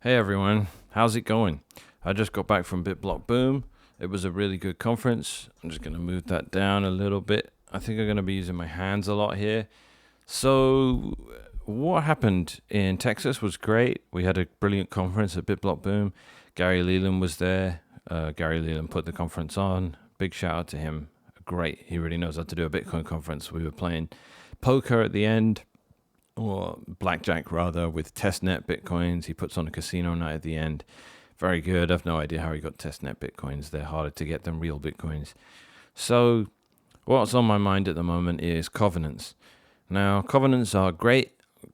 Hey everyone, how's it going? I just got back from BitBlock Boom. It was a really good conference. I'm just going to move that down a little bit. I think I'm going to be using my hands a lot here. So, what happened in Texas was great. We had a brilliant conference at BitBlock Boom. Gary Leland was there. Gary Leland put the conference on. Big shout out to him. Great. He really knows how to do a Bitcoin conference. We were playing poker at the end, or blackjack rather, with testnet bitcoins. He puts on a casino night at the end. Very good. I've no idea how he got testnet bitcoins. They're harder to get than real bitcoins. So, what's on my mind at the moment is covenants. Now, covenants are great.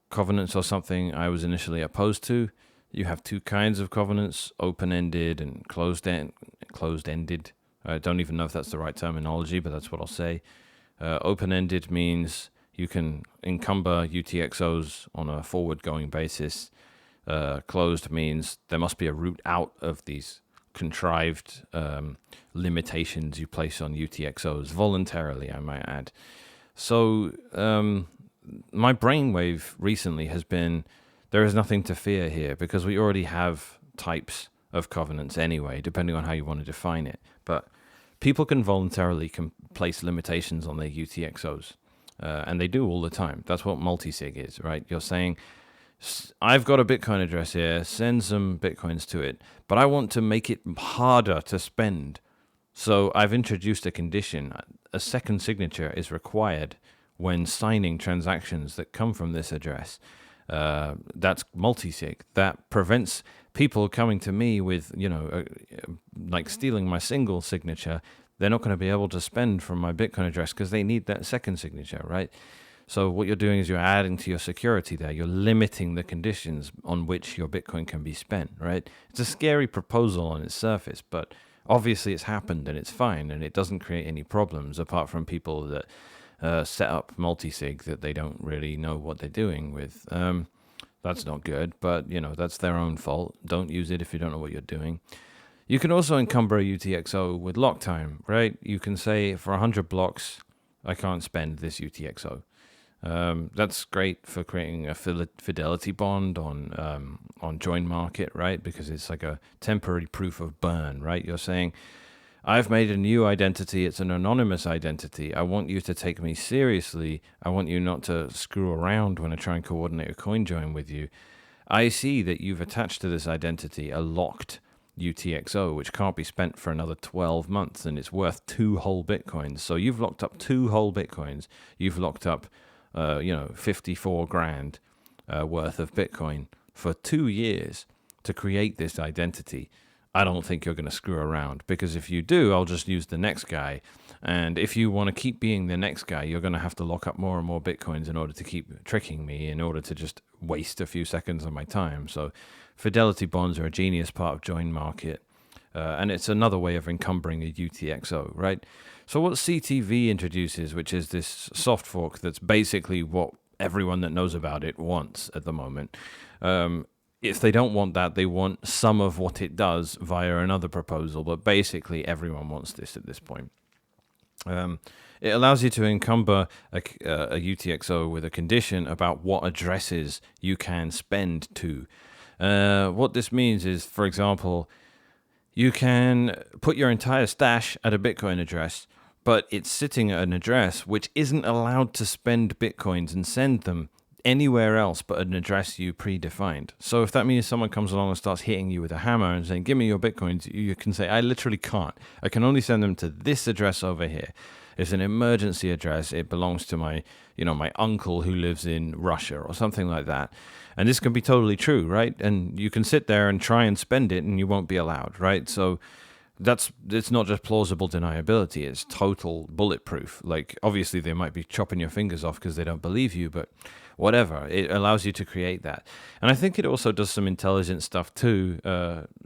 Covenants are something I was initially opposed to. You have two kinds of covenants, open-ended and closed-ended. I don't even know if that's the right terminology, but that's what I'll say. Open-ended means you can encumber UTXOs on a forward-going basis. Closed means there must be a route out of these contrived limitations you place on UTXOs, voluntarily, I might add. So my brainwave recently has been, there is nothing to fear here because we already have types of covenants anyway, depending on how you want to define it. But people can voluntarily place limitations on their UTXOs. And they do all the time. That's what multisig is, right? You're saying, I've got a Bitcoin address here, send some Bitcoins to it, but I want to make it harder to spend. So I've introduced a condition. A second signature is required when signing transactions that come from this address. That's multisig. That prevents people coming to me with, like stealing my single signature. They're not going to be able to spend from my Bitcoin address because they need that second signature, right? So what you're doing is you're adding to your security there. You're limiting the conditions on which your Bitcoin can be spent, right? It's a scary proposal on its surface, but obviously it's happened and it's fine and it doesn't create any problems apart from people that set up multisig that they don't really know what they're doing with. That's not good, but that's their own fault. Don't use it if you don't know what you're doing. You can also encumber a UTXO with lock time, right? You can say for 100 blocks, I can't spend this UTXO. That's great for creating a fidelity bond on join market, right? Because it's like a temporary proof of burn, right? You're saying, I've made a new identity. It's an anonymous identity. I want you to take me seriously. I want you not to screw around when I try and coordinate a coin join with you. I see that you've attached to this identity a locked UTXO, which can't be spent for another 12 months, and it's worth 2 whole Bitcoins. So you've locked up 2 whole Bitcoins. You've locked up, 54 grand worth of Bitcoin for 2 years to create this identity. I don't think you're going to screw around, because if you do, I'll just use the next guy. And if you want to keep being the next guy, you're going to have to lock up more and more Bitcoins in order to keep tricking me, in order to just waste a few seconds of my time. So fidelity bonds are a genius part of join market. And it's another way of encumbering a UTXO, right? So what CTV introduces, which is this soft fork that's basically what everyone that knows about it wants at the moment. If they don't want that, they want some of what it does via another proposal. But basically, everyone wants this at this point. It allows you to encumber a UTXO with a condition about what addresses you can spend to. What this means is, for example, you can put your entire stash at a Bitcoin address, but it's sitting at an address which isn't allowed to spend Bitcoins and send them anywhere else but an address you predefined. So if that means someone comes along and starts hitting you with a hammer and saying, give me your Bitcoins, you can say, I literally can't. I can only send them to this address over here. It's an emergency address. It belongs to my uncle who lives in Russia or something like that. And this can be totally true, right? And you can sit there and try and spend it and you won't be allowed, right? So it's not just plausible deniability, it's total bulletproof. Like, obviously they might be chopping your fingers off because they don't believe you, but whatever, it allows you to create that. And I think it also does some intelligent stuff too,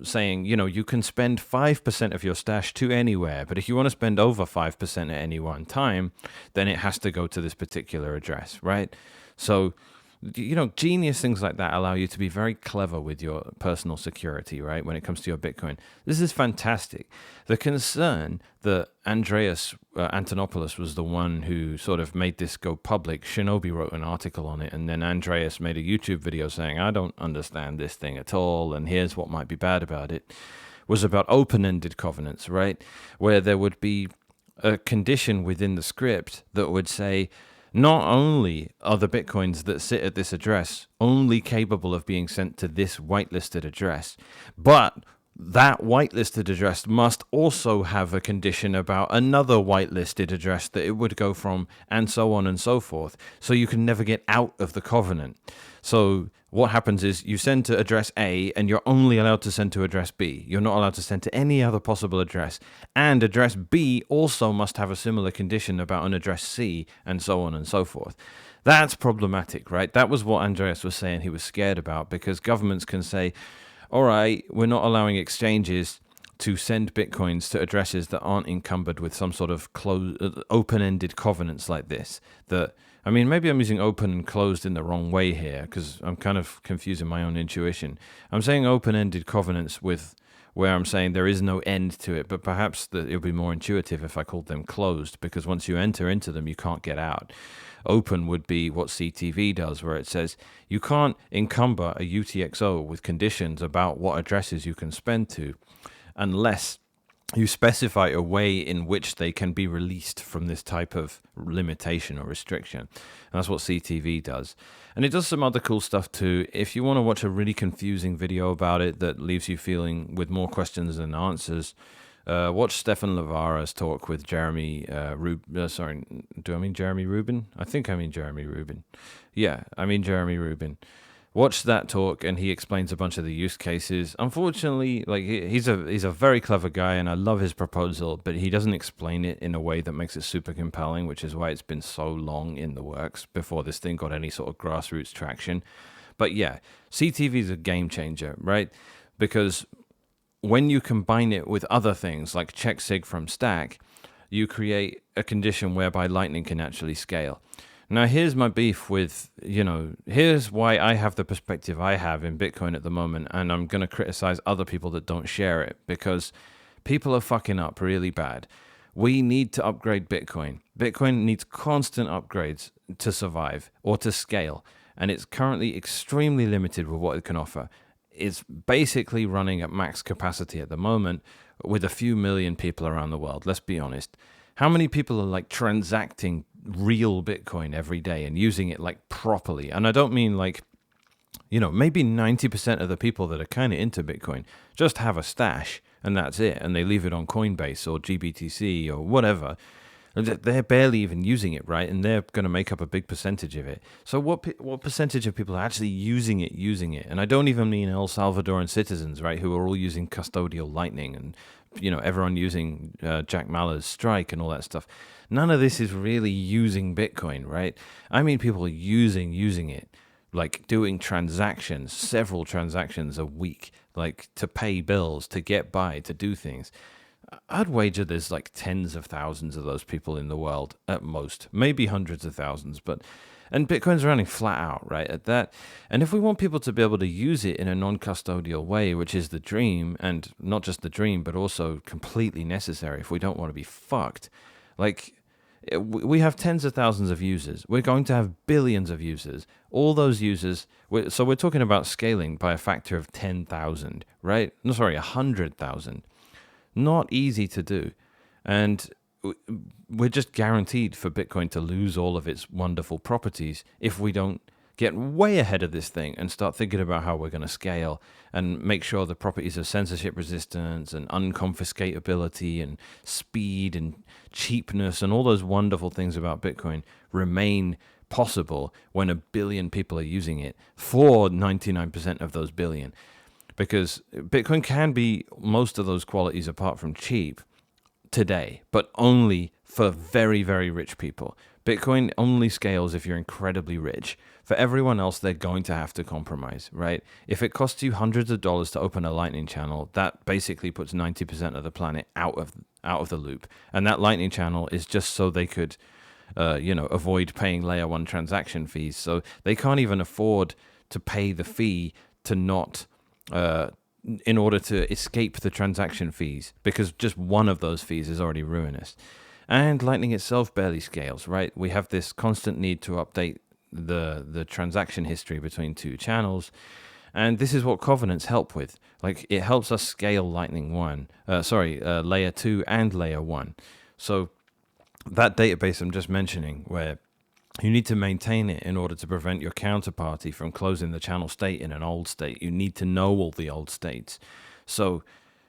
saying, you can spend 5% of your stash to anywhere, but if you want to spend over 5% at any one time, then it has to go to this particular address, right? So genius things like that allow you to be very clever with your personal security, right? When it comes to your Bitcoin, this is fantastic. The concern that Andreas Antonopoulos was the one who sort of made this go public. Shinobi wrote an article on it, and then Andreas made a YouTube video saying, I don't understand this thing at all, and here's what might be bad about it, was about open-ended covenants, right? Where there would be a condition within the script that would say, not only are the Bitcoins that sit at this address only capable of being sent to this whitelisted address, but that whitelisted address must also have a condition about another whitelisted address that it would go from, and so on and so forth. So you can never get out of the covenant. So what happens is you send to address A, and you're only allowed to send to address B. You're not allowed to send to any other possible address. And address B also must have a similar condition about an address C, and so on and so forth. That's problematic, right? That was what Andreas was saying he was scared about, because governments can say, all right, we're not allowing exchanges to send Bitcoins to addresses that aren't encumbered with some sort of open-ended covenants like this. Maybe I'm using open and closed in the wrong way here, because I'm kind of confusing my own intuition. I'm saying open-ended covenants where I'm saying there is no end to it, but perhaps it'll be more intuitive if I called them closed, because once you enter into them, you can't get out. Open would be what CTV does, where it says you can't encumber a UTXO with conditions about what addresses you can spend to unless you specify a way in which they can be released from this type of limitation or restriction. And that's what CTV does. And it does some other cool stuff too. If you want to watch a really confusing video about it that leaves you feeling with more questions than answers, watch Stefan Lavara's talk with Jeremy do I mean Jeremy Rubin? I think I mean Jeremy Rubin. Yeah, I mean Jeremy Rubin. Watch that talk, and he explains a bunch of the use cases. Unfortunately, he's a very clever guy, and I love his proposal, but he doesn't explain it in a way that makes it super compelling, which is why it's been so long in the works before this thing got any sort of grassroots traction. But yeah, CTV is a game changer, right? Because when you combine it with other things like checksig from Stack, you create a condition whereby Lightning can actually scale. Now, here's my beef with, here's why I have the perspective I have in Bitcoin at the moment, and I'm going to criticize other people that don't share it, because people are fucking up really bad. We need to upgrade Bitcoin. Bitcoin needs constant upgrades to survive or to scale, and it's currently extremely limited with what it can offer. It's basically running at max capacity at the moment with a few million people around the world. Let's be honest. How many people are transacting real Bitcoin every day and using it properly? And I don't mean maybe 90% of the people that are kind of into Bitcoin just have a stash and that's it. And they leave it on Coinbase or GBTC or whatever. They're barely even using it, right? And they're going to make up a big percentage of it. So what percentage of people are actually using it? And I don't even mean El Salvadoran citizens, right, who are all using custodial Lightning and, everyone using Jack Mallers' Strike and all that stuff. None of this is really using Bitcoin, right? I mean people are using it, doing transactions, several transactions a week, to pay bills, to get by, to do things. I'd wager there's tens of thousands of those people in the world at most, maybe hundreds of thousands, and Bitcoin's running flat out, right, at that. And if we want people to be able to use it in a non-custodial way, which is the dream, and not just the dream, but also completely necessary if we don't want to be fucked, we have tens of thousands of users. We're going to have billions of users. All those users, so we're talking about scaling by a factor of 10,000, right? No, sorry, 100,000. Not easy to do. And we're just guaranteed for Bitcoin to lose all of its wonderful properties if we don't get way ahead of this thing and start thinking about how we're going to scale and make sure the properties of censorship resistance and unconfiscatability and speed and cheapness and all those wonderful things about Bitcoin remain possible when a billion people are using it for 99% of those billion. Because Bitcoin can be most of those qualities apart from cheap today, but only for very, very rich people. Bitcoin only scales if you're incredibly rich. For everyone else, they're going to have to compromise, right? If it costs you hundreds of dollars to open a Lightning channel, that basically puts 90% of the planet out of the loop. And that Lightning channel is just so they could avoid paying layer 1 transaction fees. So they can't even afford to pay the fee to not, in order to escape the transaction fees, because just one of those fees is already ruinous. And Lightning itself barely scales, right? We have this constant need to update the transaction history between two channels. And this is what covenants help with. Like, it helps us scale Lightning layer 2 and layer 1. So that database I'm just mentioning, where you need to maintain it in order to prevent your counterparty from closing the channel state in an old state. You need to know all the old states. So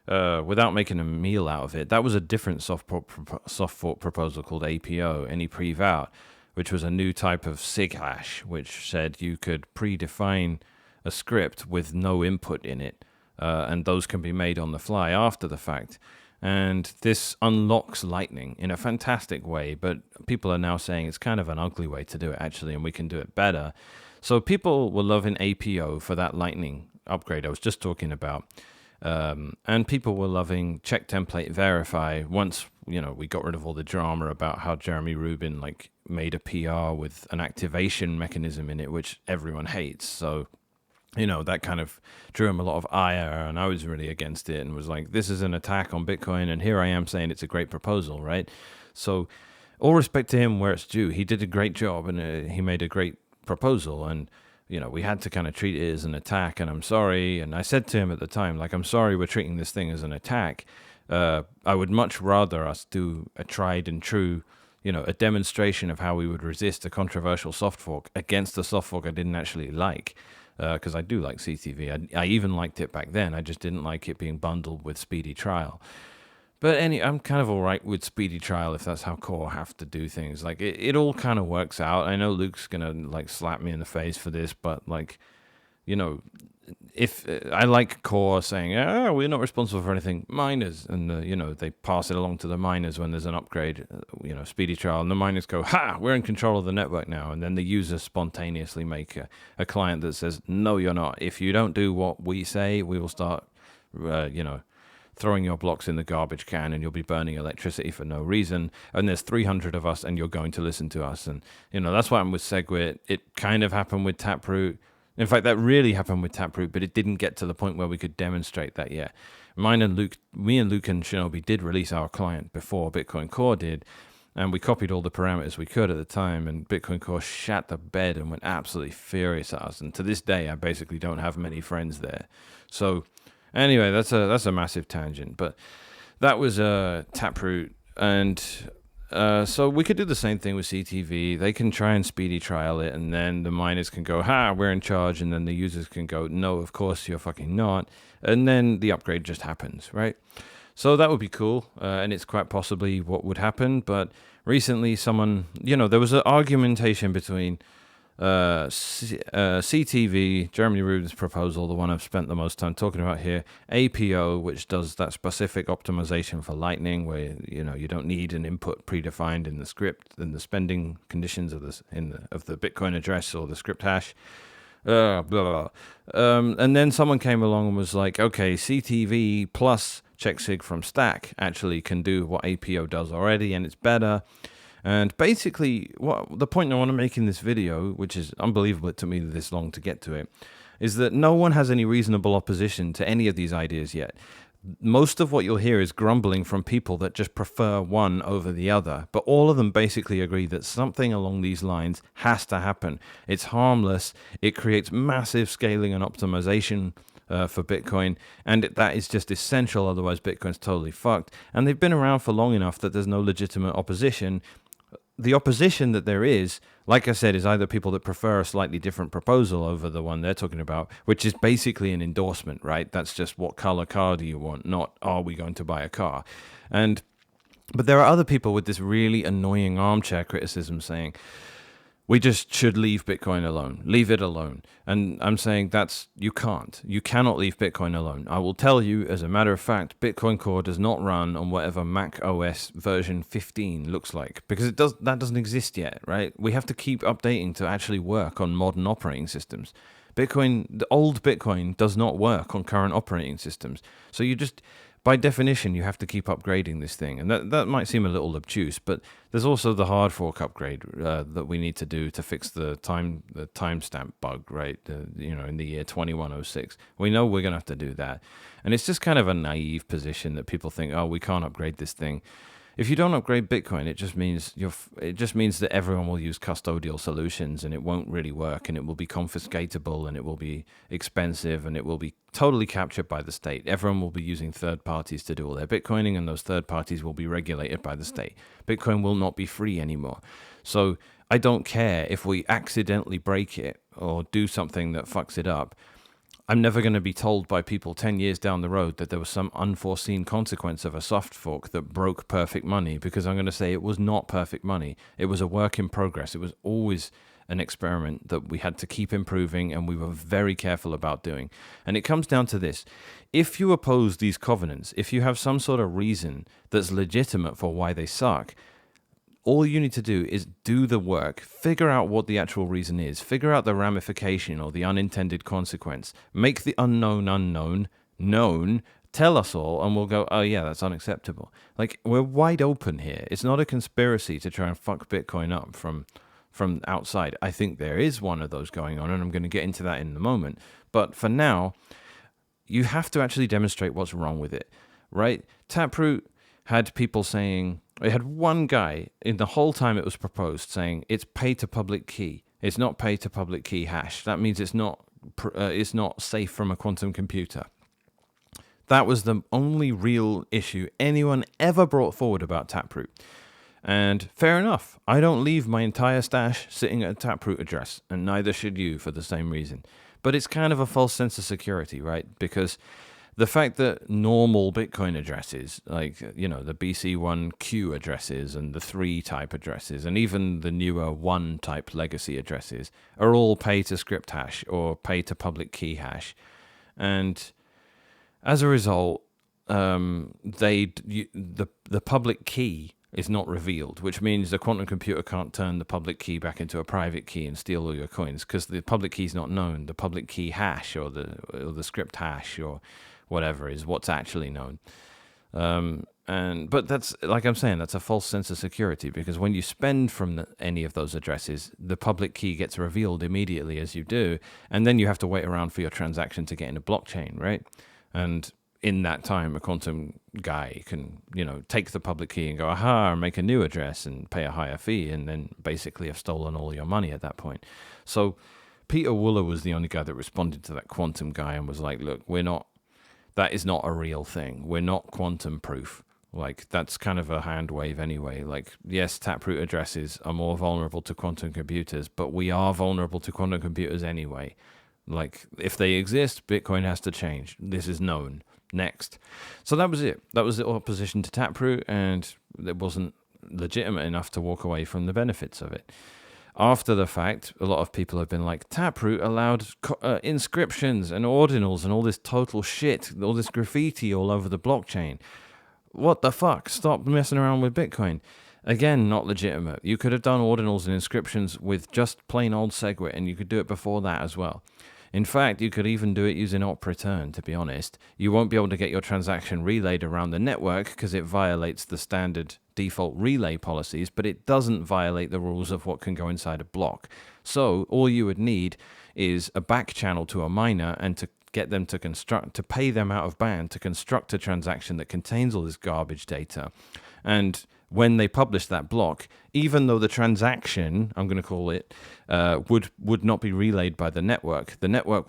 without making a meal out of it, that was a different soft fork proposal called APO, any prev out, which was a new type of SIG hash, which said you could predefine a script with no input in it, and those can be made on the fly after the fact. And this unlocks Lightning in a fantastic way, but people are now saying it's kind of an ugly way to do it, actually, and we can do it better. So people were loving APO for that Lightning upgrade I was just talking about. And people were loving check template verify once, we got rid of all the drama about how Jeremy Rubin made a PR with an activation mechanism in it, which everyone hates. So that kind of drew him a lot of ire, and I was really against it and was like, this is an attack on Bitcoin, and here I am saying it's a great proposal, right? So all respect to him where it's due. He did a great job, and he made a great proposal, and we had to kind of treat it as an attack, and I'm sorry. And I said to him at the time, I'm sorry we're treating this thing as an attack. I would much rather us do a tried and true, a demonstration of how we would resist a controversial soft fork against a soft fork I didn't actually like. Because I do like CTV. I even liked it back then. I just didn't like it being bundled with Speedy Trial. But I'm kind of all right with Speedy Trial if that's how Core have to do things. It all kind of works out. I know Luke's going to slap me in the face for this, but if I like Core saying, we're not responsible for anything, miners, and they pass it along to the miners when there's an upgrade, Speedy Trial, and the miners go, we're in control of the network now, and then the users spontaneously make a client that says, no, you're not. If you don't do what we say, we will start, throwing your blocks in the garbage can, and you'll be burning electricity for no reason, and there's 300 of us, and you're going to listen to us. And that's why I'm with SegWit. It kind of happened with Taproot. In fact, that really happened with Taproot, but it didn't get to the point where we could demonstrate that yet. Me and Luke and Shinobi did release our client before Bitcoin Core did, and we copied all the parameters we could at the time, and Bitcoin Core shat the bed and went absolutely furious at us. And to this day, I basically don't have many friends there. So anyway, that's a massive tangent, but that was Taproot, and so we could do the same thing with CTV. They can try and Speedy Trial it, and then the miners can go, we're in charge, and then the users can go, no, of course you're fucking not, and then the upgrade just happens, right? So that would be cool, and it's quite possibly what would happen. But recently someone, there was an argumentation between CTV, Jeremy Rubin's proposal, the one I've spent the most time talking about here, APO, which does that specific optimization for Lightning, where you don't need an input predefined in the script and the spending conditions of the Bitcoin address or the script hash. Blah, blah, blah. And then someone came along and was like, okay, CTV plus checksig from Stack actually can do what APO does already, and it's better. And basically, the point I want to make in this video, which is unbelievable it took me this long to get to it, is that no one has any reasonable opposition to any of these ideas yet. Most of what you'll hear is grumbling from people that just prefer one over the other, but all of them basically agree that something along these lines has to happen. It's harmless, it creates massive scaling and optimization for Bitcoin, and that is just essential, otherwise Bitcoin's totally fucked. And they've been around for long enough that there's no legitimate opposition. The opposition that there is, like I said, is either people that prefer a slightly different proposal over the one they're talking about, which is basically an endorsement, right? That's just what color car do you want, not are we going to buy a car? But there are other people with this really annoying armchair criticism saying, we just should leave Bitcoin alone. Leave it alone. And I'm saying you can't. You cannot leave Bitcoin alone. I will tell you, as a matter of fact, Bitcoin Core does not run on whatever Mac OS version 15 looks like, because that doesn't exist yet, right? We have to keep updating to actually work on modern operating systems. The old Bitcoin does not work on current operating systems. So by definition, you have to keep upgrading this thing. And that might seem a little obtuse, but there's also the hard fork upgrade that we need to do to fix the timestamp bug, right? In the year 2106. We know we're going to have to do that. And it's just kind of a naive position that people think, oh, we can't upgrade this thing. If you don't upgrade Bitcoin, it just means that everyone will use custodial solutions, and it won't really work, and it will be confiscatable, and it will be expensive, and it will be totally captured by the state. Everyone will be using third parties to do all their Bitcoining, and those third parties will be regulated by the state. Bitcoin will not be free anymore. So I don't care if we accidentally break it or do something that fucks it up. I'm never going to be told by people 10 years down the road that there was some unforeseen consequence of a soft fork that broke perfect money, because I'm going to say it was not perfect money. It was a work in progress. It was always an experiment that we had to keep improving, and we were very careful about doing. And it comes down to this. If you oppose these covenants, if you have some sort of reason that's legitimate for why they suck, all you need to do is do the work, figure out what the actual reason is, figure out the ramification or the unintended consequence, make the unknown known, tell us all, and we'll go, oh yeah, that's unacceptable. Like, we're wide open here. It's not a conspiracy to try and fuck Bitcoin up from outside. I think there is one of those going on, and I'm going to get into that in a moment. But for now, you have to actually demonstrate what's wrong with it, right? Taproot had people saying, it had one guy in the whole time it was proposed saying it's pay to public key. It's not pay to public key hash. That means it's not safe from a quantum computer. That was the only real issue anyone ever brought forward about Taproot. And fair enough. I don't leave my entire stash sitting at a Taproot address, and neither should you for the same reason. But it's kind of a false sense of security, right? Because the fact that normal Bitcoin addresses, like, the BC1Q addresses and the 3 type addresses, and even the newer 1 type legacy addresses, are all pay to script hash or pay to public key hash. And as a result, the public key is not revealed, which means the quantum computer can't turn the public key back into a private key and steal all your coins, because the public key is not known. The public key hash or the script hash or whatever is what's actually known. But that's, like I'm saying, that's a false sense of security, because when you spend from any of those addresses, the public key gets revealed immediately as you do, and then you have to wait around for your transaction to get in a blockchain, right? And in that time, a quantum guy can, take the public key and go, aha, and make a new address and pay a higher fee, and then basically have stolen all your money at that point. So Peter Wooler was the only guy that responded to that quantum guy and was like, look, that is not a real thing. We're not quantum proof. Like, that's kind of a hand wave anyway. Like, yes, Taproot addresses are more vulnerable to quantum computers, but we are vulnerable to quantum computers anyway. Like, if they exist, Bitcoin has to change. This is known. Next. So that was it. That was the opposition to Taproot, and it wasn't legitimate enough to walk away from the benefits of it. After the fact, a lot of people have been like, Taproot allowed inscriptions and ordinals and all this total shit, all this graffiti all over the blockchain. What the fuck? Stop messing around with Bitcoin. Again, not legitimate. You could have done ordinals and inscriptions with just plain old SegWit, and you could do it before that as well. In fact, you could even do it using op return, to be honest. You won't be able to get your transaction relayed around the network because it violates the standard default relay policies, but it doesn't violate the rules of what can go inside a block. So all you would need is a back channel to a miner, and to get them to pay them out of band to construct a transaction that contains all this garbage data. And when they publish that block, even though the transaction, I'm going to call it, would not be relayed by the network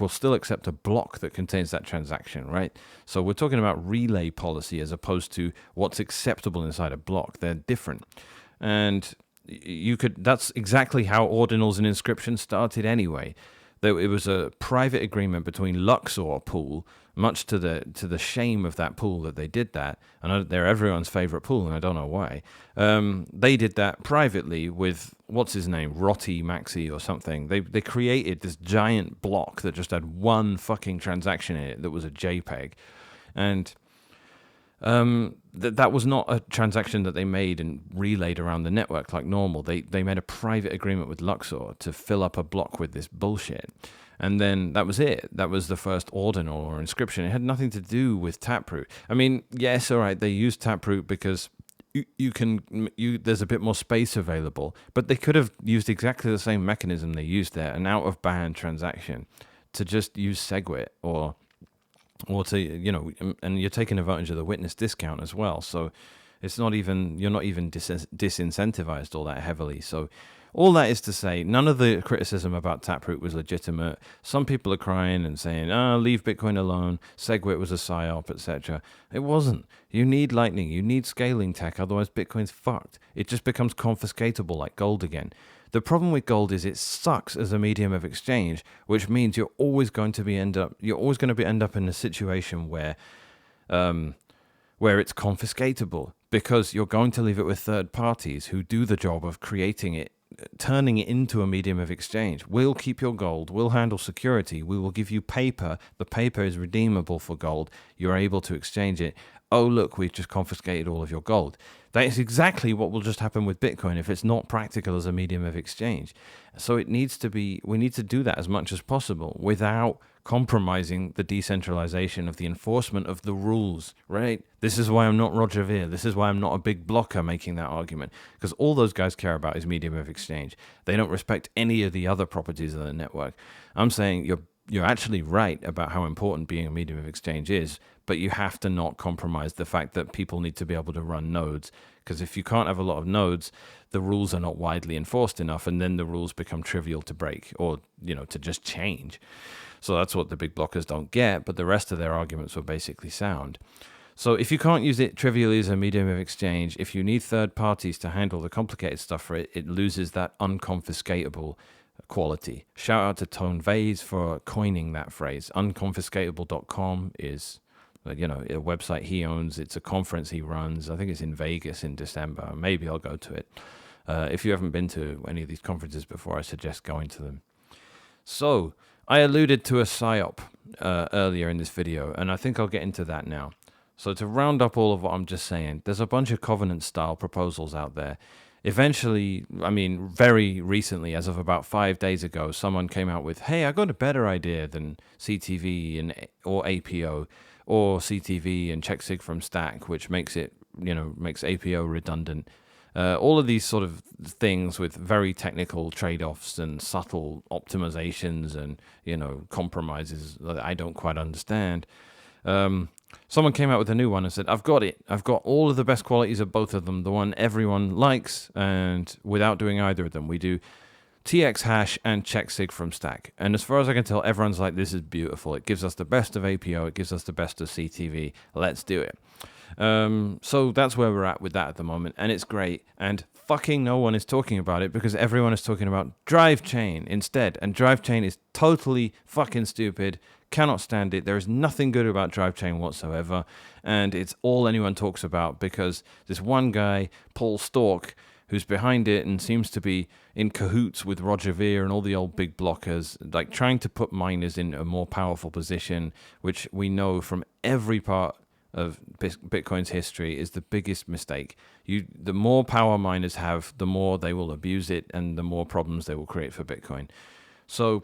will still accept a block that contains that transaction, right? So we're talking about relay policy as opposed to what's acceptable inside a block. They're different. And that's exactly how ordinals and inscriptions started anyway. Though it was a private agreement between Luxor pool, much to the shame of that pool that they did that, and they're everyone's favorite pool, and I don't know why. They did that privately with, what's his name, Rotti Maxi or something. They created this giant block that just had one fucking transaction in it that was a JPEG, and that was not a transaction that they made and relayed around the network like normal. They made a private agreement with Luxor to fill up a block with this bullshit. And then that was it. That was the first ordinal or inscription. It had nothing to do with Taproot. I mean, yes, all right, they used Taproot because there's a bit more space available, but they could have used exactly the same mechanism they used there, an out of band transaction, to just use SegWit or to, and you're taking advantage of the witness discount as well. So it's not even, you're not even disincentivized all that heavily. So all that is to say, none of the criticism about Taproot was legitimate. Some people are crying and saying, leave Bitcoin alone, SegWit was a psyop, etc. It wasn't. You need Lightning, you need scaling tech, otherwise Bitcoin's fucked. It just becomes confiscatable like gold again. The problem with gold is it sucks as a medium of exchange, which means you're always going to end up in a situation where it's confiscatable, because you're going to leave it with third parties who do the job of creating it, turning it into a medium of exchange. We'll keep your gold, we'll handle security, we will give you paper, the paper is redeemable for gold, you're able to exchange it. Oh look, we've just confiscated all of your gold. That is exactly what will just happen with Bitcoin if it's not practical as a medium of exchange. So we need to do that as much as possible without compromising the decentralization of the enforcement of the rules, right? This is why I'm not Roger Ver. This is why I'm not a big blocker making that argument, because all those guys care about is medium of exchange. They don't respect any of the other properties of the network. I'm saying you're actually right about how important being a medium of exchange is, but you have to not compromise the fact that people need to be able to run nodes, because if you can't have a lot of nodes, the rules are not widely enforced enough, and then the rules become trivial to break or, to just change. So that's what the big blockers don't get, but the rest of their arguments were basically sound. So if you can't use it trivially as a medium of exchange, if you need third parties to handle the complicated stuff for it, it loses that unconfiscatable quality. Shout out to Tone Vase for coining that phrase. Unconfiscatable.com is a website he owns. It's a conference he runs. I think it's in Vegas in December. Maybe I'll go to it. If you haven't been to any of these conferences before, I suggest going to them. So I alluded to a PSYOP earlier in this video, and I think I'll get into that now. So to round up all of what I'm just saying, there's a bunch of Covenant-style proposals out there. Eventually, very recently, as of about 5 days ago, someone came out with, hey, I got a better idea than CTV or APO, or CTV and checksig from stack, which makes APO redundant. All of these sort of things with very technical trade-offs and subtle optimizations and, compromises that I don't quite understand. Someone came out with a new one and said, I've got it. I've got all of the best qualities of both of them, the one everyone likes, and without doing either of them. We do TX hash and checksig from stack. And as far as I can tell, everyone's like, this is beautiful. It gives us the best of APO. It gives us the best of CTV. Let's do it. So that's where we're at with that at the moment. And it's great. And fucking no one is talking about it because everyone is talking about Drivechain instead. And Drivechain is totally fucking stupid. Cannot stand it. There is nothing good about Drivechain whatsoever. And it's all anyone talks about because this one guy, Paul Stork, who's behind it and seems to be in cahoots with Roger Ver and all the old big blockers, like trying to put miners in a more powerful position, which we know from every part of Bitcoin's history is the biggest mistake. The more power miners have, the more they will abuse it and the more problems they will create for Bitcoin. So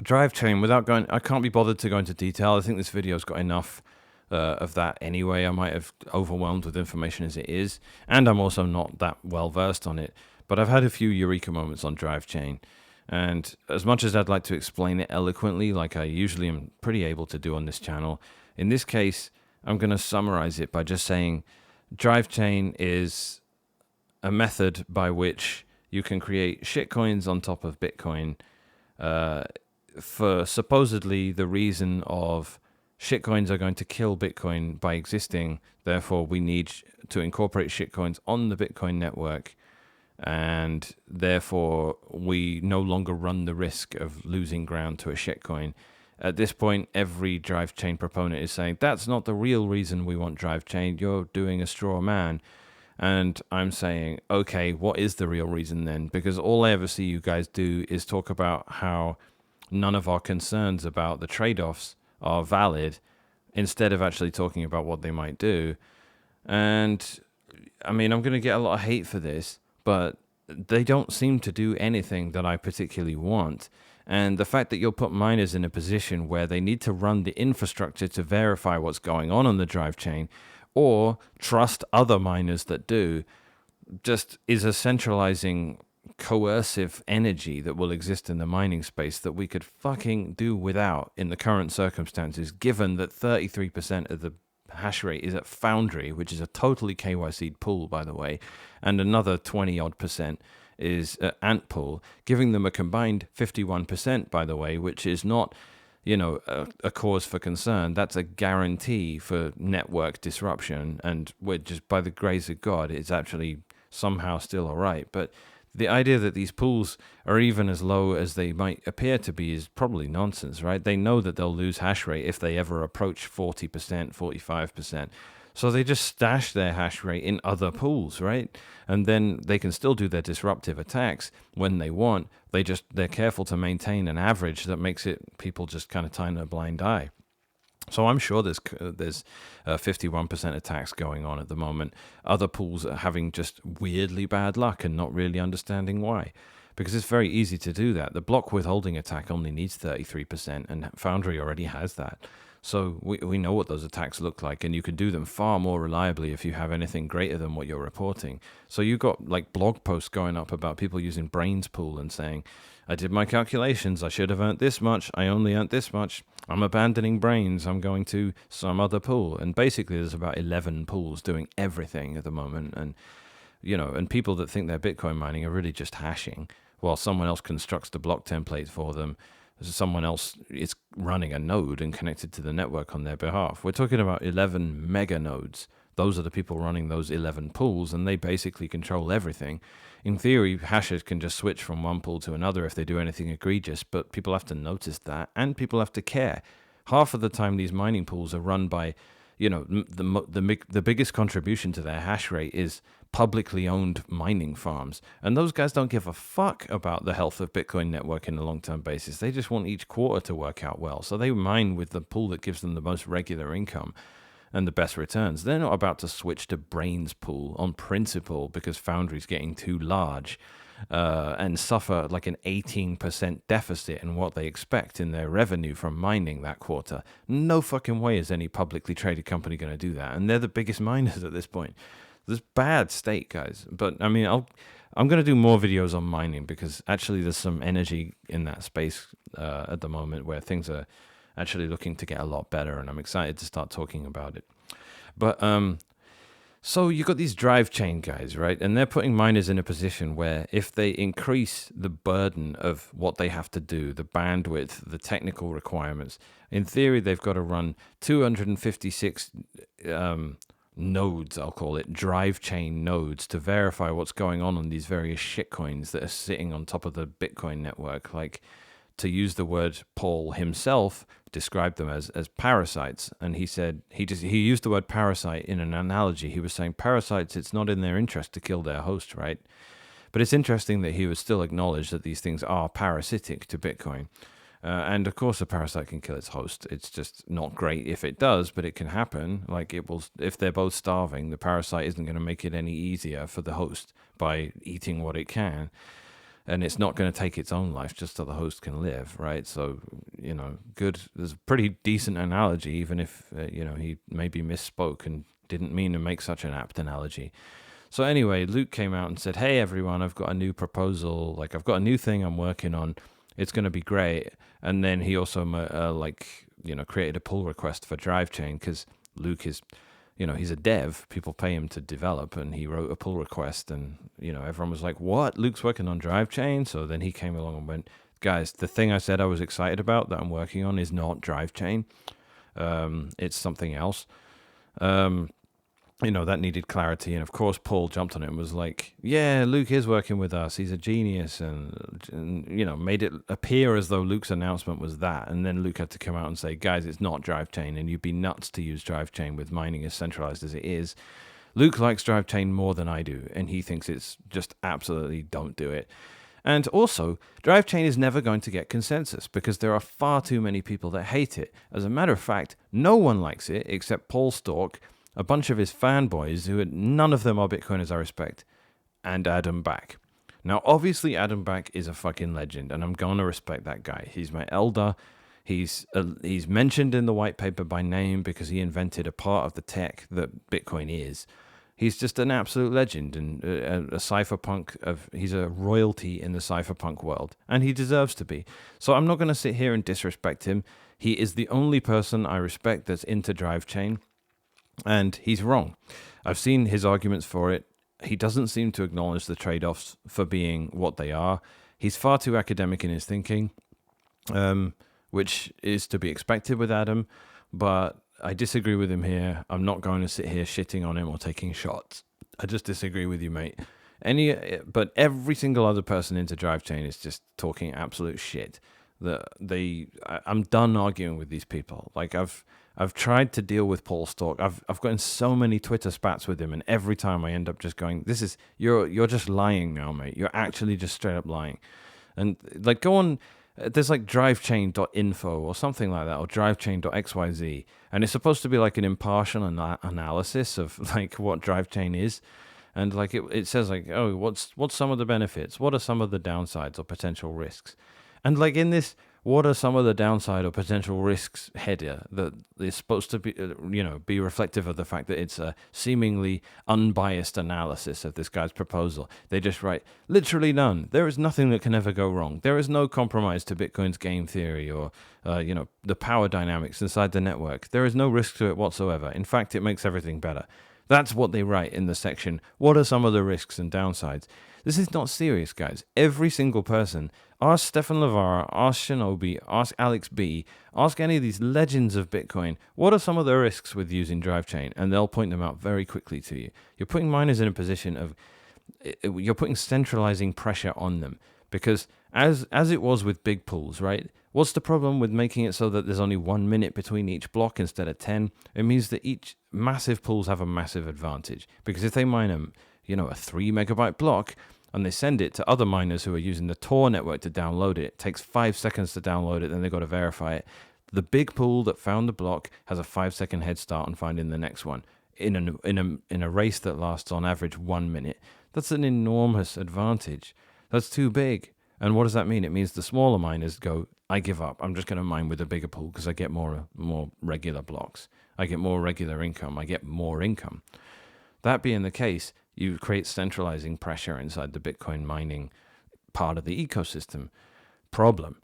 Drivechain, I can't be bothered to go into detail. I think this video's got enough of that anyway. I might have overwhelmed with information as it is, and I'm also not that well versed on it, but I've had a few eureka moments on Drivechain, and as much as I'd like to explain it eloquently like I usually am pretty able to do on this channel, in this case I'm going to summarize it by just saying Drivechain is a method by which you can create shitcoins on top of Bitcoin for supposedly the reason of shitcoins are going to kill Bitcoin by existing. Therefore, we need to incorporate shitcoins on the Bitcoin network. And therefore, we no longer run the risk of losing ground to a shitcoin. At this point, every Drivechain proponent is saying, that's not the real reason we want Drivechain. You're doing a straw man. And I'm saying, okay, what is the real reason then? Because all I ever see you guys do is talk about how none of our concerns about the trade-offs are valid instead of actually talking about what they might do. And I mean, I'm going to get a lot of hate for this, but they don't seem to do anything that I particularly want. And the fact that you'll put miners in a position where they need to run the infrastructure to verify what's going on the drive chain or trust other miners that do just is a centralizing coercive energy that will exist in the mining space that we could fucking do without in the current circumstances, given that 33% of the hash rate is at Foundry, which is a totally KYC'd pool, by the way, and another 20 odd percent is at Ant Pool, giving them a combined 51%, by the way, which is not, a cause for concern. That's a guarantee for network disruption, and we're just, by the grace of God, it's actually somehow still all right. But the idea that these pools are even as low as they might appear to be is probably nonsense, right? They know that they'll lose hash rate if they ever approach 40%, 45%. So they just stash their hash rate in other pools, right? And then they can still do their disruptive attacks when they want. They're careful to maintain an average that makes it people just kind of turn a blind eye. So I'm sure there's 51% attacks going on at the moment. Other pools are having just weirdly bad luck and not really understanding why. Because it's very easy to do that. The block withholding attack only needs 33%, and Foundry already has that. So we know what those attacks look like, and you can do them far more reliably if you have anything greater than what you're reporting. So you've got like blog posts going up about people using Brains Pool and saying, I did my calculations, I should have earned this much, I only earned this much, I'm abandoning Brains, I'm going to some other pool. And basically there's about 11 pools doing everything at the moment. And, and people that think they're Bitcoin mining are really just hashing while someone else constructs the block template for them. Someone else is running a node and connected to the network on their behalf. We're talking about 11 mega nodes. Those are the people running those 11 pools, and they basically control everything. In theory, hashers can just switch from one pool to another if they do anything egregious, but people have to notice that, and people have to care. Half of the time, these mining pools are run by, the biggest contribution to their hash rate is publicly owned mining farms. And those guys don't give a fuck about the health of Bitcoin network in a long-term basis. They just want each quarter to work out well. So they mine with the pool that gives them the most regular income and the best returns. They're not about to switch to Brains Pool on principle because Foundry's getting too large and suffer like an 18% deficit in what they expect in their revenue from mining that quarter. No fucking way is any publicly traded company going to do that. And they're the biggest miners at this point. This bad state, guys. But I mean, I'm going to do more videos on mining because actually there's some energy in that space at the moment where things are actually looking to get a lot better, and I'm excited to start talking about it. But so you got these Drivechain guys, right? And they're putting miners in a position where if they increase the burden of what they have to do, the bandwidth, the technical requirements, in theory they've got to run 256 nodes, I'll call it, Drivechain nodes, to verify what's going on these various shitcoins that are sitting on top of the Bitcoin network. Like, to use the word, Paul himself described them as parasites. And he said, he used the word parasite in an analogy. He was saying parasites, it's not in their interest to kill their host, right? But it's interesting that he would still acknowledge that these things are parasitic to Bitcoin. And of course, a parasite can kill its host. It's just not great if it does, but it can happen. Like, it will, if they're both starving, the parasite isn't going to make it any easier for the host by eating what it can. And it's not going to take its own life just so the host can live, right? So, good. There's a pretty decent analogy, even if, he maybe misspoke and didn't mean to make such an apt analogy. So anyway, Luke came out and said, hey, everyone, I've got a new proposal. Like, I've got a new thing I'm working on. It's going to be great. And then he also, created a pull request for Drivechain because Luke is, he's a dev. People pay him to develop, and he wrote a pull request. And, everyone was like, what? Luke's working on Drivechain? So then he came along and went, guys, the thing I said I was excited about that I'm working on is not Drivechain. It's something else. That needed clarity. And of course, Paul jumped on it and was like, yeah, Luke is working with us. He's a genius. And made it appear as though Luke's announcement was that. And then Luke had to come out and say, guys, it's not Drivechain. And you'd be nuts to use Drivechain with mining as centralized as it is. Luke likes Drivechain more than I do. And he thinks it's just absolutely don't do it. And also, Drivechain is never going to get consensus because there are far too many people that hate it. As a matter of fact, no one likes it except Paul Stork, a bunch of his fanboys none of them are Bitcoiners I respect, and Adam Back. Now, obviously, Adam Back is a fucking legend, and I'm going to respect that guy. He's my elder. He's mentioned in the white paper by name because he invented a part of the tech that Bitcoin is. He's just an absolute legend and a cypherpunk he's a royalty in the cypherpunk world, and he deserves to be. So I'm not going to sit here and disrespect him. He is the only person I respect that's into Drivechain, and he's wrong. I've seen his arguments for it. He doesn't seem to acknowledge the trade-offs for being what they are. He's far too academic in his thinking, which is to be expected with Adam, but I disagree with him here. I'm not going to sit here shitting on him or taking shots. I just disagree with you, mate. But every single other person into Drivechain is just talking absolute shit. I'm done arguing with these people. Like I've tried to deal with Paul Stork. I've gotten so many Twitter spats with him, and every time I end up just going, you're just lying now, mate. You're actually just straight up lying. And like go on. There's like drivechain.info or something like that, or drivechain.xyz, and it's supposed to be like an impartial analysis of like what Drivechain is, and like it says like, oh, what's some of the benefits, what are some of the downsides or potential risks, and like in this what are some of the downside or potential risks header that is supposed to be be reflective of the fact that it's a seemingly unbiased analysis of this guy's proposal. They just write literally none. There is nothing that can ever go wrong. There is no compromise to Bitcoin's game theory or the power dynamics inside the network. There is no risk to it whatsoever. In fact, it makes everything better. That's what they write in the section. What are some of the risks and downsides? This is not serious, guys. Every single person, ask Stefan Lavara, ask Shinobi, ask Alex B, ask any of these legends of Bitcoin, what are some of the risks with using Drivechain? And they'll point them out very quickly to you. You're putting miners in a position of, you're putting centralizing pressure on them. Because as it was with big pools, right? What's the problem with making it so that there's only 1 minute between each block instead of 10? It means that each massive pools have a massive advantage. Because if they mine a 3 megabyte block, and they send it to other miners who are using the Tor network to download it. It takes 5 seconds to download it, then they've got to verify it. The big pool that found the block has a 5-second head start on finding the next one in a race that lasts on average 1 minute. That's an enormous advantage. That's too big. And what does that mean? It means the smaller miners go, I give up. I'm just going to mine with a bigger pool because I get more regular blocks. I get more regular income. I get more income. That being the case, you create centralizing pressure inside the Bitcoin mining part of the ecosystem. Problem.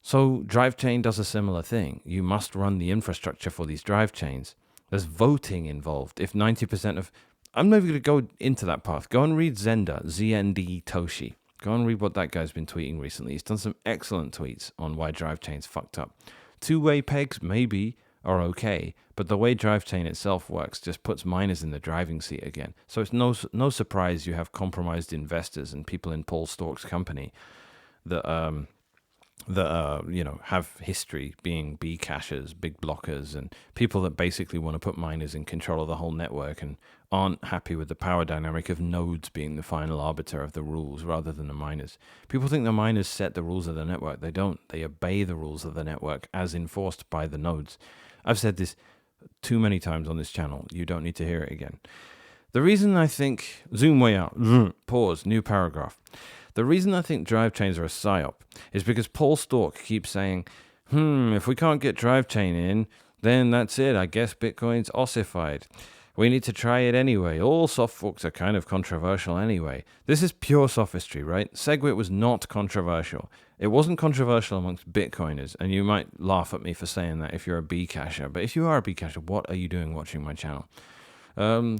So Drivechain does a similar thing. You must run the infrastructure for these Drivechains. There's voting involved. If 90% of... I'm not even going to go into that path. Go and read Zenda, ZND Toshi. Go and read what that guy's been tweeting recently. He's done some excellent tweets on why Drivechain's fucked up. Two-way pegs, maybe, are okay, but the way Drivechain itself works just puts miners in the driving seat again. So it's no surprise you have compromised investors and people in Paul Stork's company that have history being B cachers, big blockers, and people that basically want to put miners in control of the whole network and aren't happy with the power dynamic of nodes being the final arbiter of the rules rather than the miners. People think the miners set the rules of the network. They don't. They obey the rules of the network as enforced by the nodes. I've said this too many times on this channel. You don't need to hear it again. The reason I think... Zoom way out. Pause. New paragraph. The reason I think Drivechains are a psyop is because Paul Stork keeps saying, if we can't get Drivechain in, then that's it. I guess Bitcoin's ossified. We need to try it anyway. All Softforks are kind of controversial anyway. This is pure sophistry, right? SegWit was not controversial. It wasn't controversial amongst Bitcoiners, and you might laugh at me for saying that if you're a Bcacher. But if you are a Bcacher, what are you doing watching my channel? The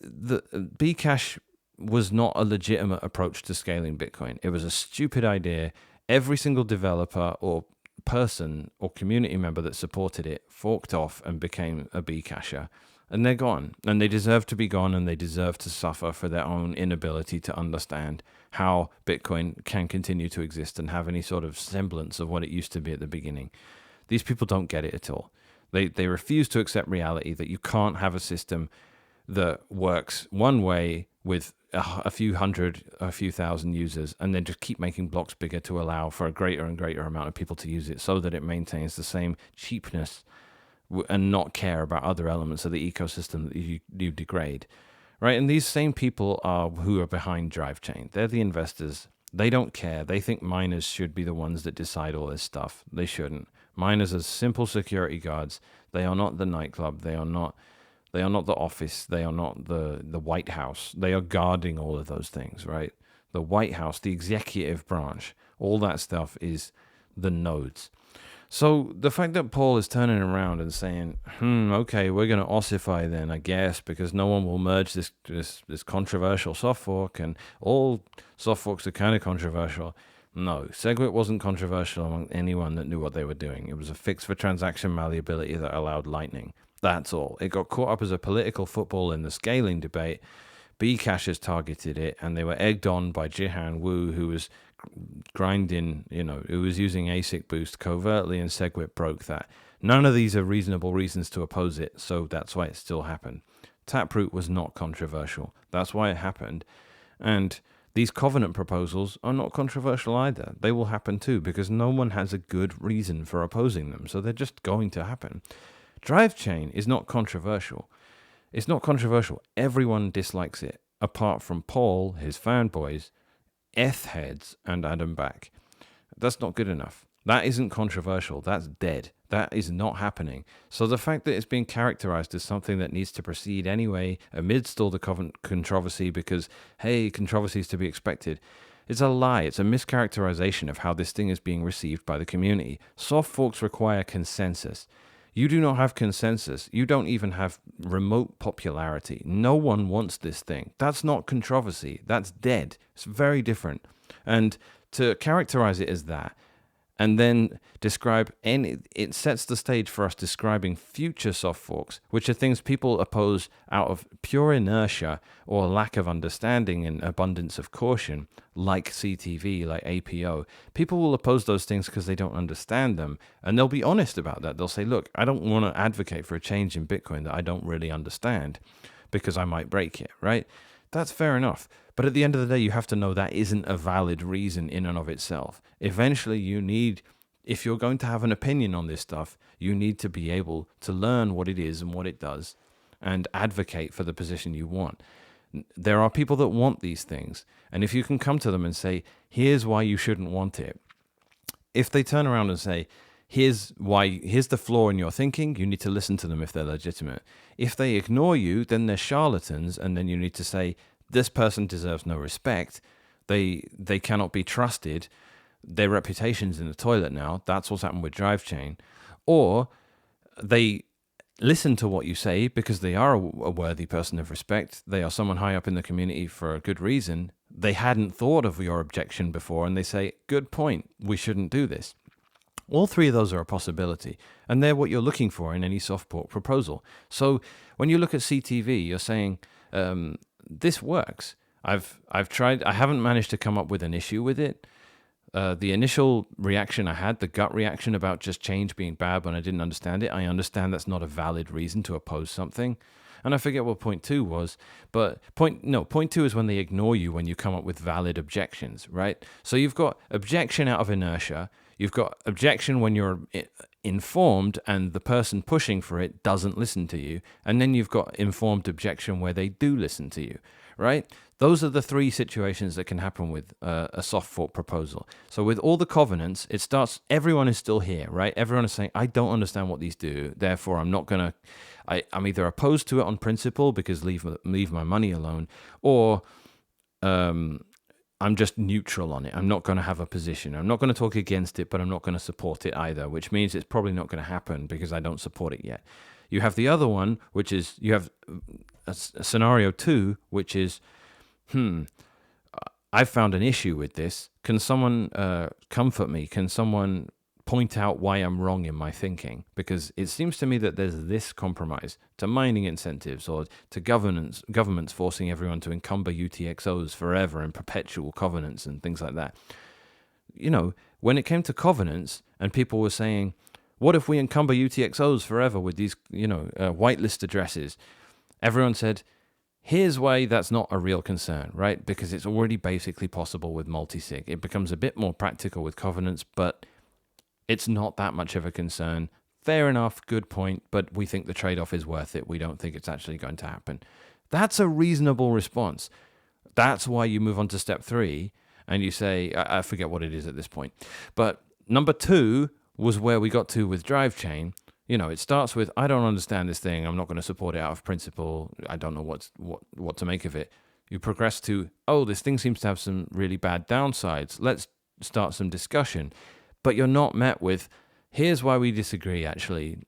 Bcash was not a legitimate approach to scaling Bitcoin. It was a stupid idea. Every single developer or person or community member that supported it forked off and became a Bcacher. And they're gone. And they deserve to be gone, and they deserve to suffer for their own inability to understand how Bitcoin can continue to exist and have any sort of semblance of what it used to be at the beginning. These people don't get it at all. They refuse to accept reality that you can't have a system that works one way with a few hundred, a few thousand users, and then just keep making blocks bigger to allow for a greater and greater amount of people to use it so that it maintains the same cheapness and not care about other elements of the ecosystem that you degrade, right? And these same people are who are behind Drivechain. They're the investors. They don't care. They think miners should be the ones that decide all this stuff. They shouldn't. Miners are simple security guards. They are not the nightclub. They are not the office. They are not the White House. They are guarding all of those things, right? The White House, the executive branch, all that stuff is the nodes. So the fact that Paul is turning around and saying, okay, we're going to ossify then, I guess, because no one will merge this controversial soft fork, and all soft forks are kind of controversial. No, SegWit wasn't controversial among anyone that knew what they were doing. It was a fix for transaction malleability that allowed Lightning. That's all. It got caught up as a political football in the scaling debate. Bcashers targeted it, and they were egged on by Jihan Wu, who was grinding, who was using ASIC boost covertly, and SegWit broke that. None of these are reasonable reasons to oppose it, so that's why it still happened. Taproot was not controversial. That's why it happened. And these covenant proposals are not controversial either. They will happen too, because no one has a good reason for opposing them, so they're just going to happen. Drivechain is not controversial. It's not controversial. Everyone dislikes it, apart from Paul, his fanboys, heads, and Adam Back. That's not good enough. That isn't controversial. That's dead. That is not happening. So the fact that it's being characterized as something that needs to proceed anyway, amidst all the controversy, because, hey, controversy is to be expected, it's a lie. It's a mischaracterization of how this thing is being received by the community. Soft forks require consensus. You do not have consensus. You don't even have remote popularity. No one wants this thing. That's not controversy. That's dead. It's very different. And to characterize it as that, and then describe it sets the stage for us describing future soft forks, which are things people oppose out of pure inertia or lack of understanding and abundance of caution, like CTV, like APO. People will oppose those things because they don't understand them, and they'll be honest about that. They'll say, look, I don't want to advocate for a change in Bitcoin that I don't really understand because I might break it, right? That's fair enough. But at the end of the day, you have to know that isn't a valid reason in and of itself. Eventually, if you're going to have an opinion on this stuff, you need to be able to learn what it is and what it does and advocate for the position you want. There are people that want these things. And if you can come to them and say, here's why you shouldn't want it. If they turn around and say, here's the flaw in your thinking, you need to listen to them if they're legitimate. If they ignore you, then they're charlatans, and then you need to say, this person deserves no respect. They cannot be trusted. Their reputation's in the toilet now. That's what's happened with Drivechain. Or they listen to what you say because they are a worthy person of respect. They are someone high up in the community for a good reason. They hadn't thought of your objection before, and they say, good point, we shouldn't do this. All three of those are a possibility, and they're what you're looking for in any soft fork proposal. So when you look at CTV, you're saying, this works. I've tried. I haven't managed to come up with an issue with it. The initial reaction I had, the gut reaction about just change being bad when I didn't understand it, I understand that's not a valid reason to oppose something. And I forget what point 2 was, but point 2 is when they ignore you when you come up with valid objections, right? So you've got objection out of inertia. You've got objection when you're informed and the person pushing for it doesn't listen to you. And then you've got informed objection where they do listen to you, right? Those are the three situations that can happen with a soft fork proposal. So with all the covenants, it starts, everyone is still here, right? Everyone is saying, I don't understand what these do. Therefore, I'm not going to, I'm either opposed to it on principle because leave my money alone, or I'm just neutral on it. I'm not going to have a position. I'm not going to talk against it, but I'm not going to support it either, which means it's probably not going to happen because I don't support it yet. You have the other one, which is, you have a scenario 2, which is, I've found an issue with this. Can someone comfort me? Can someone point out why I'm wrong in my thinking? Because it seems to me that there's this compromise to mining incentives or to governments forcing everyone to encumber UTXOs forever and perpetual covenants and things like that. You know, when it came to covenants and people were saying, what if we encumber UTXOs forever with these, whitelist addresses? Everyone said, Here's why that's not a real concern, right? Because it's already basically possible with multi-sig. It becomes a bit more practical with covenants, but it's not that much of a concern. Fair enough, good point, but we think the trade-off is worth it. We don't think it's actually going to happen. That's a reasonable response. That's why you move on to step 3 and you say, I forget what it is at this point. But number 2 was where we got to with Drivechain. It starts with, I don't understand this thing. I'm not going to support it out of principle. I don't know what to make of it. You progress to, oh, this thing seems to have some really bad downsides. Let's start some discussion. But you're not met with, here's why we disagree, actually.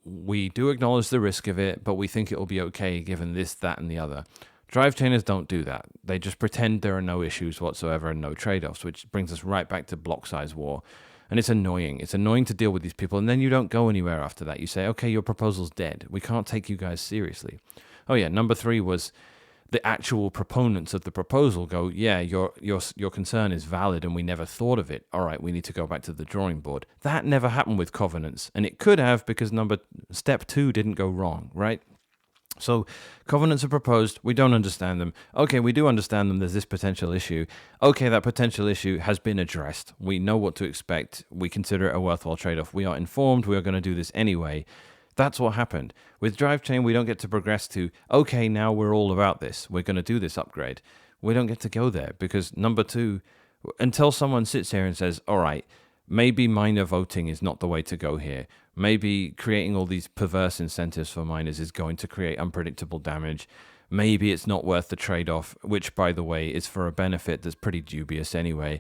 We do acknowledge the risk of it, but we think it will be okay given this, that, and the other. Drivechainers don't do that. They just pretend there are no issues whatsoever and no trade-offs, which brings us right back to block size war. And it's annoying. It's annoying to deal with these people. And then you don't go anywhere after that. You say, okay, your proposal's dead. We can't take you guys seriously. Oh, yeah. Number 3 was the actual proponents of the proposal go, yeah, your concern is valid and we never thought of it. All right, we need to go back to the drawing board. That never happened with covenants. And it could have because step 2 didn't go wrong, right? So covenants are proposed. We don't understand them. Okay, we do understand them. There's this potential issue. Okay, that potential issue has been addressed. We know what to expect. We consider it a worthwhile trade-off. We are informed. We are going to do this anyway. That's what happened. With Drivechain, we don't get to progress to, okay, now we're all about this. We're going to do this upgrade. We don't get to go there because number 2, until someone sits here and says, all right, maybe miner voting is not the way to go here. Maybe creating all these perverse incentives for miners is going to create unpredictable damage. Maybe it's not worth the trade-off, which, by the way, is for a benefit that's pretty dubious anyway.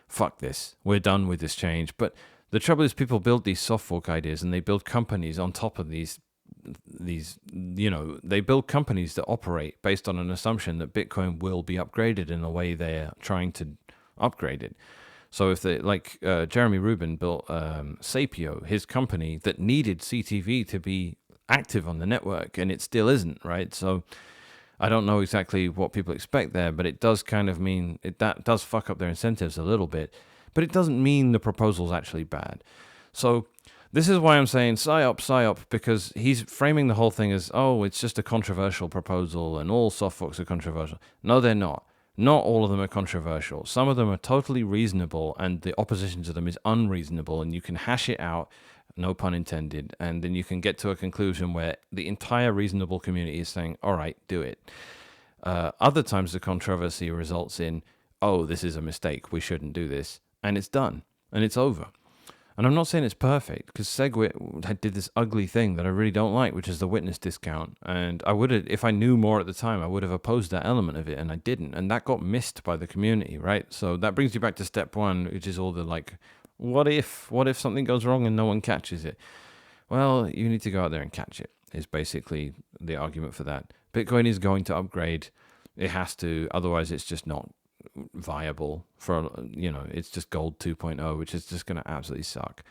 Fuck this. We're done with this change. But the trouble is people build these soft fork ideas and they build companies on top of these, they build companies that operate based on an assumption that Bitcoin will be upgraded in the way they're trying to upgrade it. So if they, like Jeremy Rubin built Sapio, his company that needed CTV to be active on the network, and it still isn't, right? So I don't know exactly what people expect there, but it does kind of mean that does fuck up their incentives a little bit, but it doesn't mean the proposal's actually bad. So this is why I'm saying psyop, because he's framing the whole thing as, oh, it's just a controversial proposal and all soft forks are controversial. No, they're not. Not all of them are controversial. Some of them are totally reasonable, and the opposition to them is unreasonable, and you can hash it out, no pun intended, and then you can get to a conclusion where the entire reasonable community is saying, all right, do it. Other times the controversy results in, oh, this is a mistake, we shouldn't do this, and it's done, and it's over. And I'm not saying it's perfect, because SegWit did this ugly thing that I really don't like, which is the witness discount. And I would have, if I knew more at the time, I would have opposed that element of it, and I didn't. And that got missed by the community, right? So that brings you back to step 1, which is all the what if something goes wrong and no one catches it? Well, you need to go out there and catch it, is basically the argument for that. Bitcoin is going to upgrade. It has to, otherwise it's just not viable for, it's just gold 2.0, which is just going to absolutely suck.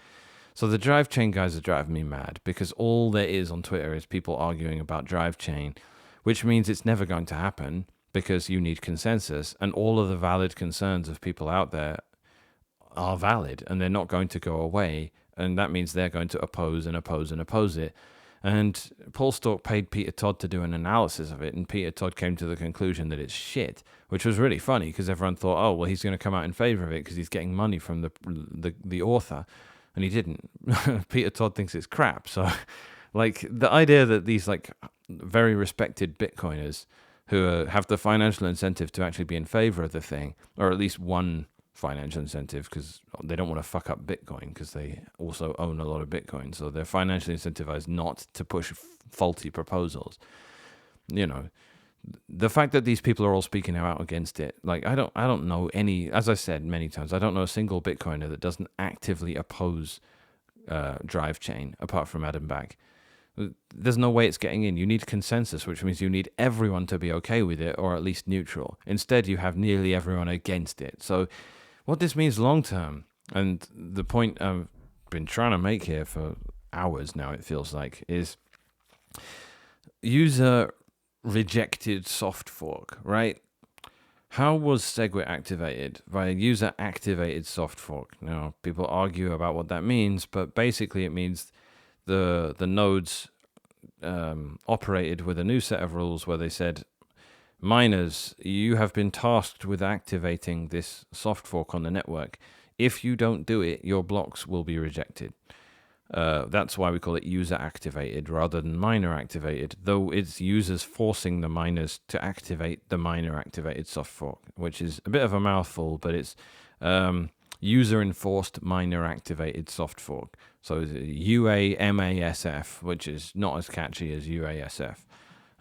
So the Drivechain guys are driving me mad because all there is on Twitter is people arguing about Drivechain, which means it's never going to happen because you need consensus, and all of the valid concerns of people out there are valid and they're not going to go away, and that means they're going to oppose and oppose and oppose it. And Paul Stork paid Peter Todd to do an analysis of it, and Peter Todd came to the conclusion that it's shit, which was really funny because everyone thought, oh, well, he's going to come out in favor of it because he's getting money from the author, and he didn't. Peter Todd thinks it's crap. So, the idea that these very respected Bitcoiners who have the financial incentive to actually be in favor of the thing, or at least one financial incentive, because they don't want to fuck up Bitcoin because they also own a lot of Bitcoin, so they're financially incentivized not to push faulty proposals. The fact that these people are all speaking out against it, I don't know any, as I said many times, I don't know a single Bitcoiner that doesn't actively oppose Drivechain apart from Adam Back. There's no way it's getting in. You need consensus, which means you need everyone to be okay with it, or at least neutral. Instead, you have nearly everyone against it. So what this means long term, and the point I've been trying to make here for hours now, it feels like, is user rejected soft fork, right? How was SegWit activated? By a user activated soft fork. Now, people argue about what that means, but basically it means the nodes operated with a new set of rules where they said, miners, you have been tasked with activating this soft fork on the network. If you don't do it, your blocks will be rejected. That's why we call it user activated rather than miner activated, though it's users forcing the miners to activate the miner activated soft fork, which is a bit of a mouthful, but it's user enforced miner activated soft fork. So it's UAMASF, which is not as catchy as UASF,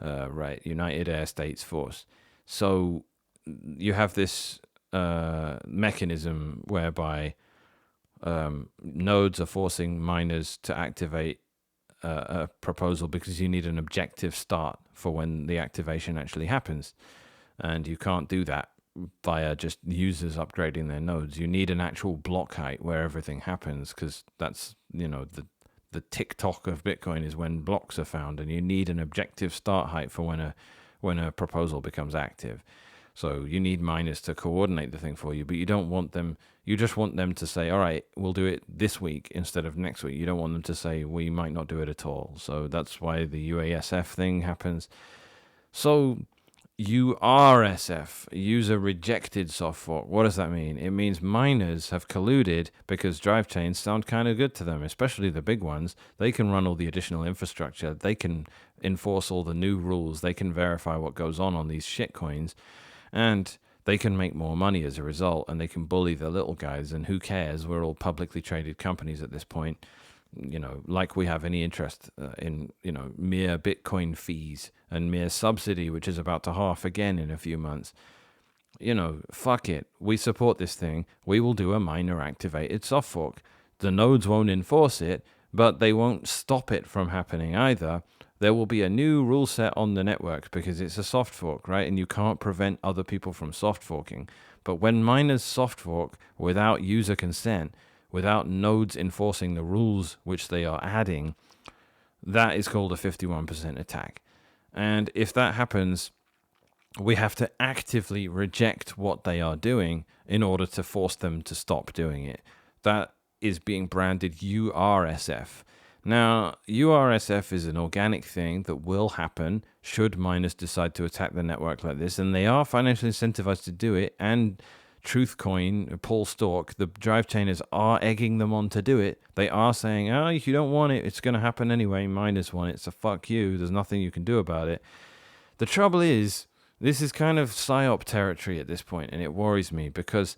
right? United Air States Force. So you have this mechanism whereby nodes are forcing miners to activate a proposal because you need an objective start for when the activation actually happens. And you can't do that via just users upgrading their nodes. You need an actual block height where everything happens, because that's, the TikTok of Bitcoin is when blocks are found, and you need an objective start height for when a proposal becomes active. So you need miners to coordinate the thing for you, but you don't want them. You just want them to say, all right, we'll do it this week instead of next week. You don't want them to say, we might not do it at all. So that's why the UASF thing happens. So URSF, user rejected soft fork. What does that mean? It means miners have colluded because Drivechains sound kind of good to them, especially the big ones. They can run all the additional infrastructure. They can enforce all the new rules. They can verify what goes on these shitcoins. And they can make more money as a result, and they can bully the little guys, and who cares? We're all publicly traded companies at this point. Like we have any interest in, mere Bitcoin fees and mere subsidy, which is about to half again in a few months. Fuck it. We support this thing. We will do a miner activated soft fork. The nodes won't enforce it, but they won't stop it from happening either. There will be a new rule set on the network because it's a soft fork, right? And you can't prevent other people from soft forking. But when miners soft fork without user consent, without nodes enforcing the rules which they are adding, that is called a 51% attack. And if that happens, we have to actively reject what they are doing in order to force them to stop doing it. That is being branded URSF. Now, URSF is an organic thing that will happen should miners decide to attack the network like this, and they are financially incentivized to do it, and Truthcoin, Paul Stork, the Drivechainers are egging them on to do it. They are saying, if you don't want it, it's going to happen anyway. Miners want it, so fuck you. There's nothing you can do about it. The trouble is, this is kind of PSYOP territory at this point, and it worries me because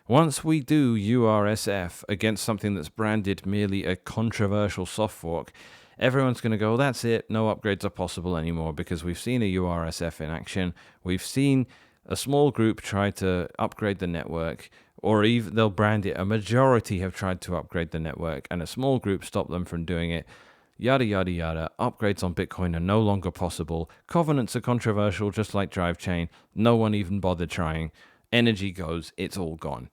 once we do URSF against something that's branded merely a controversial soft fork, everyone's going to go, that's it, no upgrades are possible anymore, because we've seen a URSF in action. We've seen a small group try to upgrade the network, or even they'll brand it, a majority have tried to upgrade the network, and a small group stopped them from doing it. Yada, yada, yada. Upgrades on Bitcoin are no longer possible. Covenants are controversial, just like Drivechain. No one even bothered trying. Energy goes, it's all gone.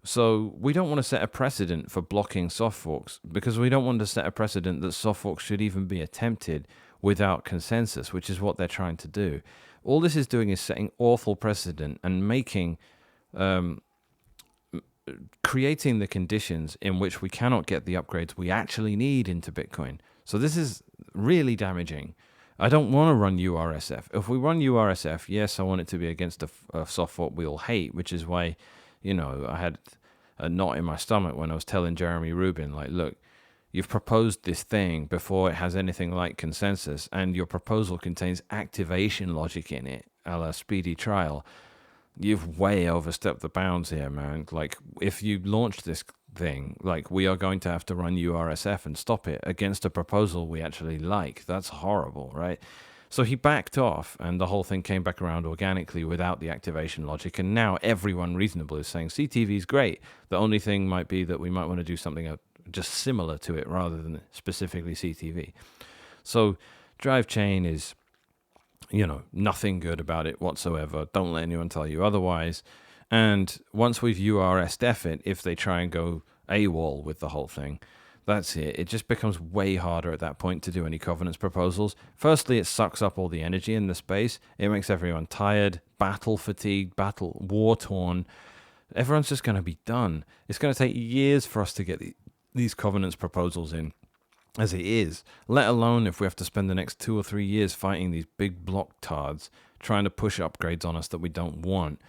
So we don't want to set a precedent for blocking soft forks, because we don't want to set a precedent that soft forks should even be attempted without consensus, which is what they're trying to do. All this is doing is setting awful precedent and making, creating the conditions in which we cannot get the upgrades we actually need into Bitcoin. So this is really damaging. I don't want to run URSF. If we run URSF, yes, I want it to be against a soft fork we all hate, which is why, I had a knot in my stomach when I was telling Jeremy Rubin, like, look, you've proposed this thing before it has anything like consensus, and your proposal contains activation logic in it, a la speedy trial. You've way overstepped the bounds here, man. Like, if you launch this thing, like, we are going to have to run URSF and stop it against a proposal we actually like. That's horrible, right? So he backed off, and the whole thing came back around organically without the activation logic. And now everyone reasonable is saying CTV is great. The only thing might be that we might want to do something just similar to it rather than specifically CTV. So Drivechain is, nothing good about it whatsoever. Don't let anyone tell you otherwise. And once we've URSF it, if they try and go AWOL with the whole thing, that's it. It just becomes way harder at that point to do any covenants proposals. Firstly, it sucks up all the energy in the space. It makes everyone tired, battle fatigued, war-torn. Everyone's just going to be done. It's going to take years for us to get these covenants proposals in. as it is, let alone if we have to spend the next 2 or 3 years fighting these big block tards trying to push upgrades on us that we don't want,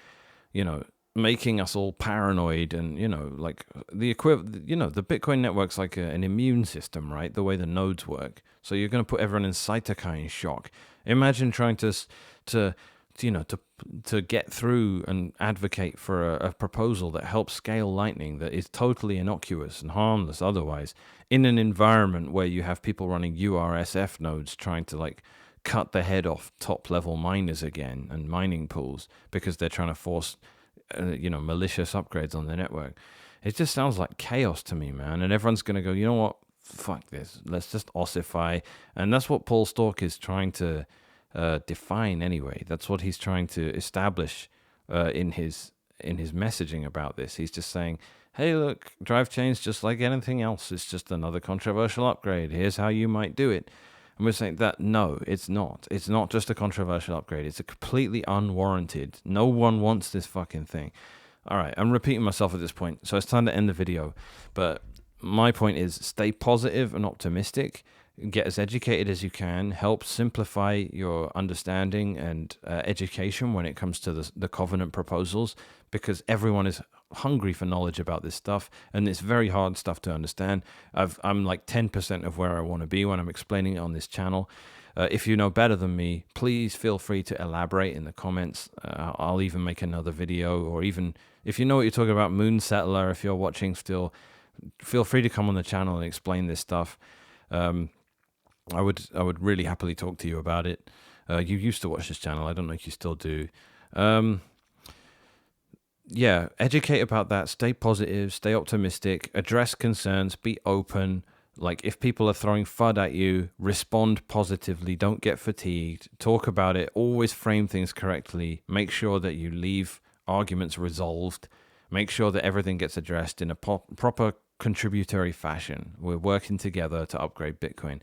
you know, making us all paranoid. And, you know, like the equivalent, you know, the Bitcoin network's like an immune system, right? The way the nodes work. So you're going to put everyone in cytokine shock. Imagine trying to you know, to get through and advocate for a proposal that helps scale Lightning that is totally innocuous and harmless otherwise, in an environment where you have people running URSF nodes trying to like cut the head off top level miners again and mining pools because they're trying to force you know, malicious upgrades on the network. It just sounds like chaos to me, man. And everyone's going to go, you know what? Fuck this. Let's just ossify. And that's what Paul Stork is trying to define anyway. That's what he's trying to establish in his messaging about this. He's just saying, hey, look, Drivechain's just like anything else. It's just another controversial upgrade. Here's how you might do it. And we're saying that, no, it's not. It's not just a controversial upgrade. It's a completely unwarranted. No one wants this fucking thing. All right, I'm repeating myself at this point, so it's time to end the video. But my point is, stay positive and optimistic. Get as educated as you can. Help simplify your understanding and education when it comes to the covenant proposals, because everyone is hungry for knowledge about this stuff, and it's very hard stuff to understand. I'm like 10% of where I want to be when I'm explaining it on this channel. If you know better than me, please feel free to elaborate in the comments. I'll even make another video, or even if you know what you're talking about, Moon Settler, if you're watching still, feel free to come on the channel and explain this stuff. I would really happily talk to you about it. You used to watch this channel. I don't know if you still do. Yeah, educate about that. Stay positive. Stay optimistic. Address concerns. Be open. Like, if people are throwing FUD at you, respond positively. Don't get fatigued. Talk about it. Always frame things correctly. Make sure that you leave arguments resolved. Make sure that everything gets addressed in a proper contributory fashion. We're working together to upgrade Bitcoin.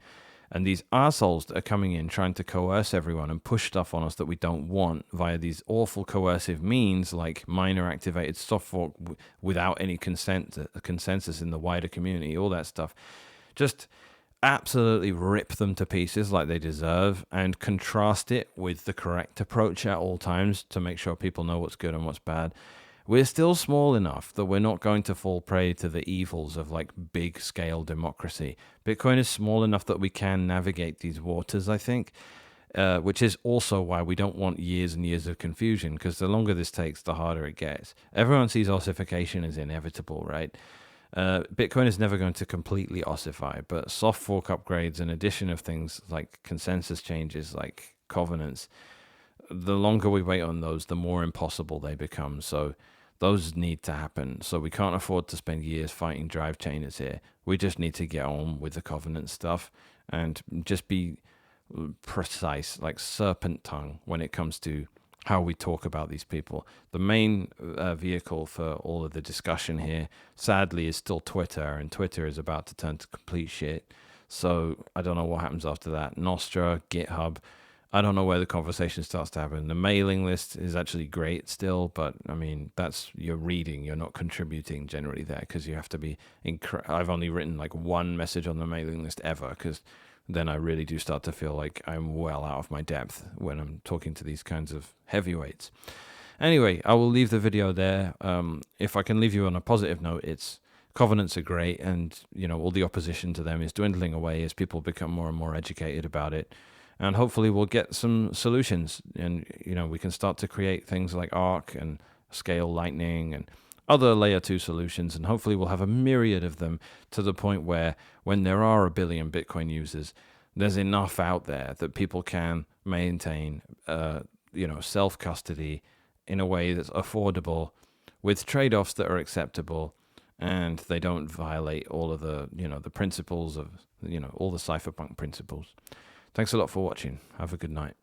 And these assholes that are coming in trying to coerce everyone and push stuff on us that we don't want via these awful coercive means, like miner-activated soft fork without any consensus in the wider community, all that stuff, just absolutely rip them to pieces like they deserve, and contrast it with the correct approach at all times to make sure people know what's good and what's bad. We're still small enough that we're not going to fall prey to the evils of like big scale democracy. Bitcoin is small enough that we can navigate these waters, I think, which is also why we don't want years and years of confusion, because the longer this takes, the harder it gets. Everyone sees ossification as inevitable, right? Bitcoin is never going to completely ossify, but soft fork upgrades and addition of things like consensus changes, like covenants, the longer we wait on those, the more impossible they become. So those need to happen. So we can't afford to spend years fighting Drivechainers here. We just need to get on with the covenant stuff and just be precise, like serpent tongue, when it comes to how we talk about these people. The main vehicle for all of the discussion here, sadly, is still Twitter, and Twitter is about to turn to complete shit. So I don't know what happens after that. Nostra, GitHub, I don't know where the conversation starts to happen. The mailing list is actually great still, but I mean, that's, you're reading, you're not contributing generally there, because you have to be, I've only written like one message on the mailing list ever, because then I really do start to feel like I'm well out of my depth when I'm talking to these kinds of heavyweights. Anyway, I will leave the video there. If I can leave you on a positive note, it's covenants are great, and you know, all the opposition to them is dwindling away as people become more and more educated about it. And hopefully we'll get some solutions, and you know, we can start to create things like Arc and Scale Lightning and other layer 2 solutions, and hopefully we'll have a myriad of them, to the point where when there are 1 billion Bitcoin users, there's enough out there that people can maintain you know, self-custody in a way that's affordable, with trade-offs that are acceptable, and they don't violate all of the, you know, the principles of, you know, all the cypherpunk principles. Thanks a lot for watching. Have a good night.